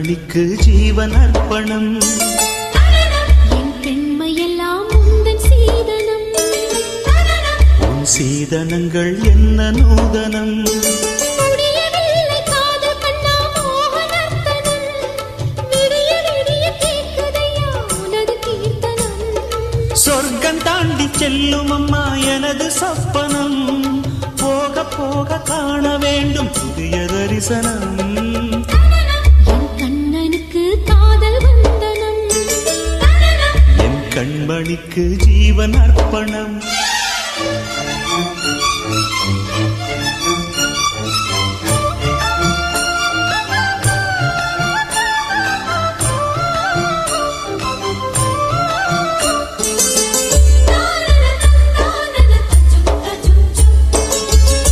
கண்மணிக்கு ஜீவன் அர்ப்பணம் என் பெண்மையெல்லாம் உந்தன் சீதனம் உன் சீதனங்கள் என்ன நூதனம் முடியவில்லை காதல் கண்ணா மோகனர்த்தனம் விடிய விடிய கேட்குதையா உனது கீர்த்தனம் சொர்க்கம் தாண்டி செல்லும் அம்மா எனது சொப்பனம் போக போக காண வேண்டும் புதிய தரிசனம் என் கண்ணனுக்கு காதல் வந்தனம் என் கண்மணிக்கு ஜீவன் அர்ப்பணம்